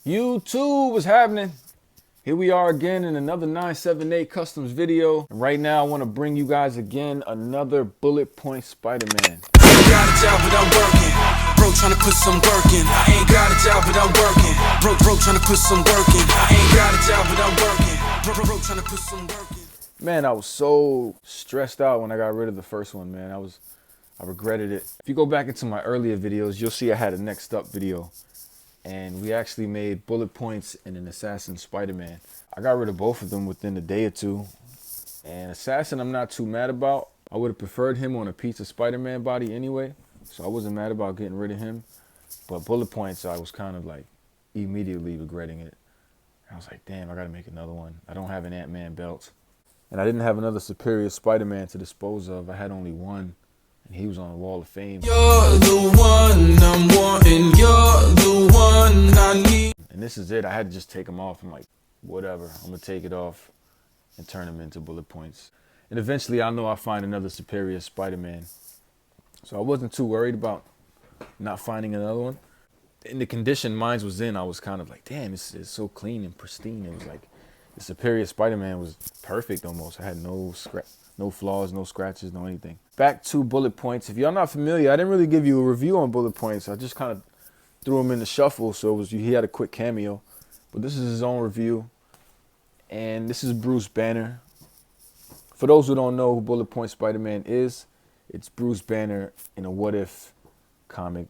YouTube, what's happening? Here we are again in another 978 Customs video. And right now I want to bring you guys again another bullet point Spider-Man. I ain't got a job but I'm working. Bro trying to put some work in. I ain't got a job but I'm working. Bro trying to put some work in. I ain't got a job but I'm working. Bro trying to put some work in. Man, I was so stressed out when I got rid of the first one, man. I regretted it. If you go back into my earlier videos, you'll see I had a next up video. And we actually made bullet points and an assassin Spider-Man. I got rid of both of them within a day or two. And assassin I'm not too mad about. I would have preferred him on a piece of Spider-Man body anyway. So I wasn't mad about getting rid of him. But bullet points, I was kind of like immediately regretting it. I was like, damn, I gotta make another one. I don't have an Ant-Man belt. And I didn't have another superior Spider-Man to dispose of. I had only one. And he was on the Wall of Fame. You're the one I'm wanting. You're the one I need. And this is it. I had to just take him off. I'm like, whatever. I'm going to take it off and turn him into bullet points. And eventually I know I'll find another superior Spider-Man. So I wasn't too worried about not finding another one. In the condition mine was in, I was kind of like, damn, it's so clean and pristine. It was like the superior Spider-Man was perfect almost. I had no flaws, no scratches, no anything. Back to bullet points. If y'all not familiar, I didn't really give you a review on bullet points. I just kind of threw him in the shuffle, so he had a quick cameo. But this is his own review. And this is Bruce Banner. For those who don't know who Bullet Point Spider-Man is, it's Bruce Banner in a what if comic.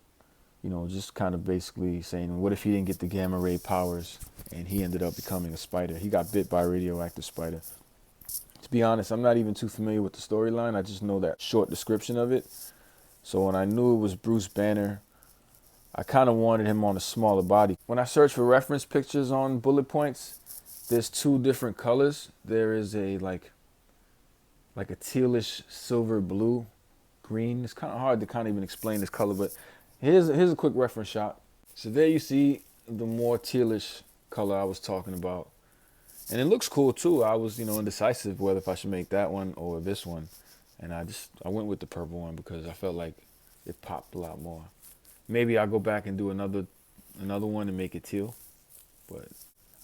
You know, just kind of basically saying, what if he didn't get the gamma ray powers and he ended up becoming a spider? He got bit by a radioactive spider. To be honest, I'm not even too familiar with the storyline. I just know that short description of it. So when I knew it was Bruce Banner, I kind of wanted him on a smaller body. When I search for reference pictures on bullet points, there's two different colors. There is a like a tealish silver blue green. It's kind of hard to kind of even explain this color, but here's a quick reference shot. So there you see the more tealish color I was talking about. And it looks cool too. I was, indecisive whether if I should make that one or this one. And I went with the purple one because I felt like it popped a lot more. Maybe I'll go back and do another one and make it teal. But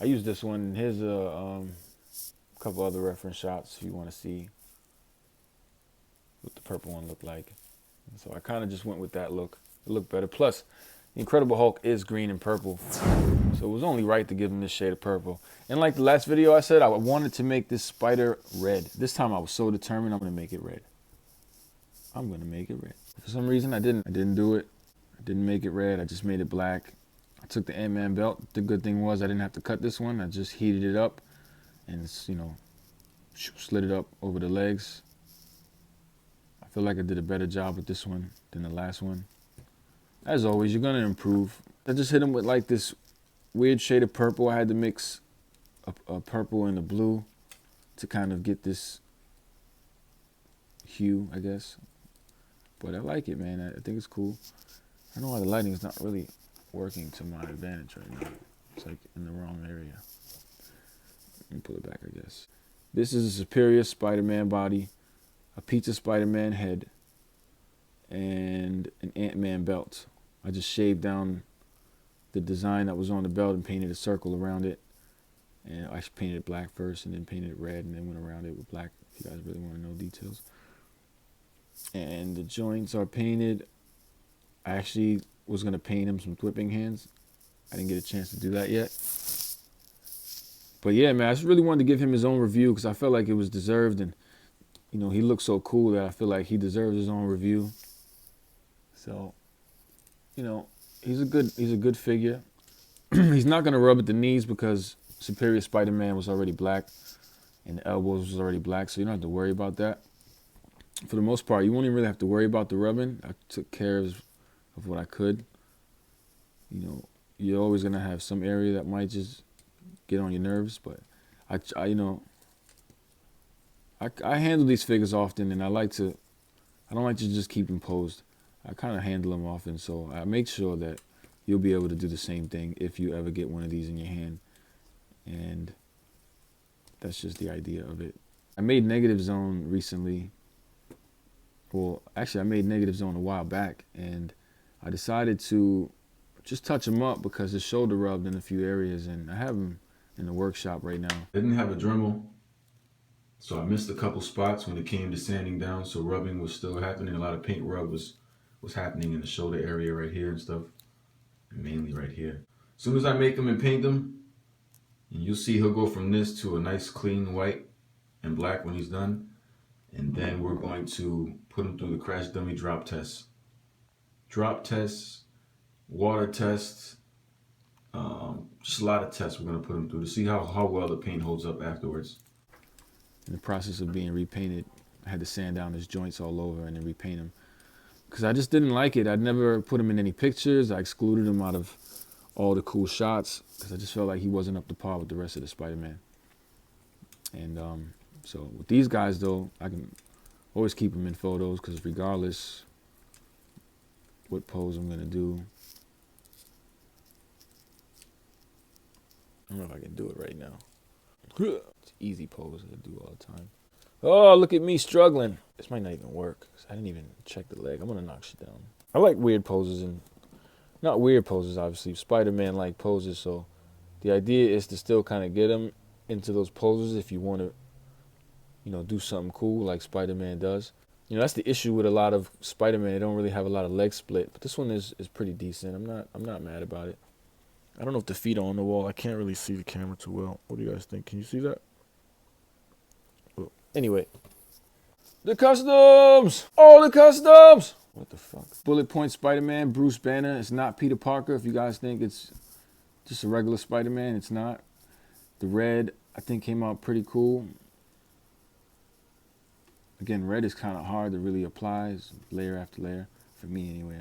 I used this one. Here's a couple other reference shots if you want to see what the purple one looked like. And so I kind of just went with that look. It looked better. Plus, the Incredible Hulk is green and purple. So it was only right to give him this shade of purple. And like the last video I said, I wanted to make this spider red. This time I was so determined I'm going to make it red. I'm going to make it red. For some reason I didn't do it. I didn't make it red. I just made it black. I took the Ant-Man belt. The good thing was I didn't have to cut this one. I just heated it up and, slid it up over the legs. I feel like I did a better job with this one than the last one. As always, you're going to improve. I just hit him with like this weird shade of purple. I had to mix a purple and a blue to kind of get this hue, I guess. But I like it, man. I think it's cool. I don't know why the lighting is not really working to my advantage right now. It's like in the wrong area. Let me pull it back, I guess. This is a superior Spider-Man body, a pizza Spider-Man head, and an Ant-Man belt. I just shaved down the design that was on the belt and painted a circle around it. And I painted it black first and then painted it red and then went around it with black if you guys really want to know details. And the joints are painted. I actually was going to paint him some whipping hands. I didn't get a chance to do that yet. But yeah, man, I just really wanted to give him his own review because I felt like it was deserved. And, he looked so cool that I feel like he deserves his own review. So, he's a good figure. He's not going to rub at the knees because Superior Spider-Man was already black and the elbows was already black, so you don't have to worry about that. For the most part, you won't even really have to worry about the rubbing. I took care of what I could. You're always going to have some area that might just get on your nerves, but I handle these figures often, and I don't like to just keep them posed. I kind of handle them often, so I make sure that you'll be able to do the same thing if you ever get one of these in your hand. And that's just the idea of it. I made Negative Zone recently. Well, actually, I made Negative Zone a while back, and I decided to just touch him up because his shoulder rubbed in a few areas, and I have him in the workshop right now. I didn't have a Dremel, so I missed a couple spots when it came to sanding down, so rubbing was still happening. A lot of paint rub was happening in the shoulder area right here and stuff, and mainly right here. As soon as I make them and paint them, and you'll see he'll go from this to a nice clean white and black when he's done. And then we're going to put him through the crash dummy drop tests. Drop tests, water tests, just a lot of tests we're going to put him through to see how well the paint holds up afterwards. In the process of being repainted, I had to sand down his joints all over and then repaint him. Because I just didn't like it. I'd never put him in any pictures. I excluded him out of all the cool shots because I just felt like he wasn't up to par with the rest of the Spider-Man. And so with these guys though, I can always keep them in photos because regardless what pose I'm gonna do, I don't know if I can do it right now. It's an easy pose I do all the time. Oh, look at me struggling. This might not even work. I didn't even check the leg. I'm gonna knock shit down. I like weird poses, and not weird poses obviously, Spider-Man like poses. So the idea is to still kind of get them into those poses if you want to, you know, do something cool like Spider-Man does. You know, that's the issue with a lot of Spider-Man. They don't really have a lot of leg split, but this one is pretty decent. I'm not mad about it. I don't know if the feet are on the wall. I can't really see the camera too well. What do you guys think? Can you see that? Well, anyway, the customs. All the customs. What the fuck? Bullet Point Spider-Man, Bruce Banner. It's not Peter Parker. If you guys think it's just a regular Spider-Man, it's not. The red, I think, came out pretty cool. Again, red is kind of hard to really apply. It's layer after layer. For me, anyway.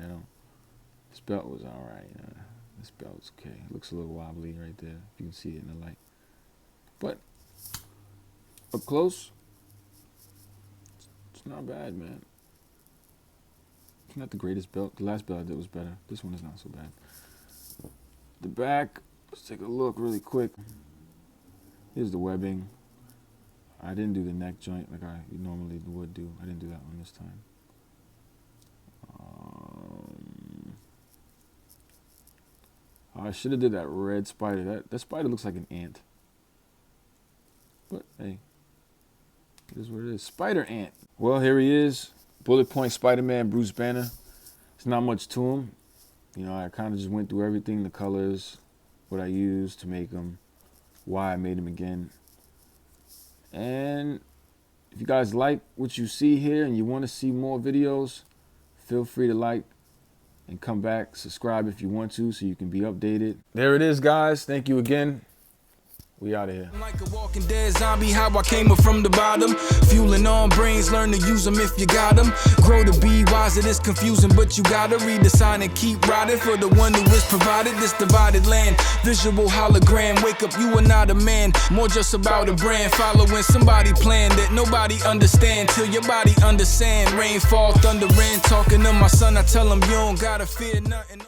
This belt was all right. This belt's okay. It looks a little wobbly right there. If you can see it in the light. But up close, it's not bad, man. It's not the greatest belt. The last belt I did was better. This one is not so bad. The back, let's take a look really quick. Here's the webbing. I didn't do the neck joint like I normally would do. I didn't do that one this time. I should have did that red spider. That spider looks like an ant. But hey, it is what it is. Spider ant. Well, here he is. Bullet Point Spider-Man, Bruce Banner. There's not much to him. You know, I kind of just went through everything, the colors, what I used to make him, why I made him again. And if you guys like what you see here and you want to see more videos, feel free to like and come back, subscribe if you want to so you can be updated. There it is, guys. Thank you again. We out of here. Like a walking dead zombie, how I came up from the bottom. Fueling on brains, learn to use them if you got them. Grow to be wise, it is confusing, but you gotta read the sign and keep riding for the one who is provided this divided land. Visual hologram, wake up, you are not a man. More just about a brand, following somebody plan that nobody understand. Till your body understand. Rainfall, thunder, rain, talking to my son, I tell him you don't gotta fear nothing.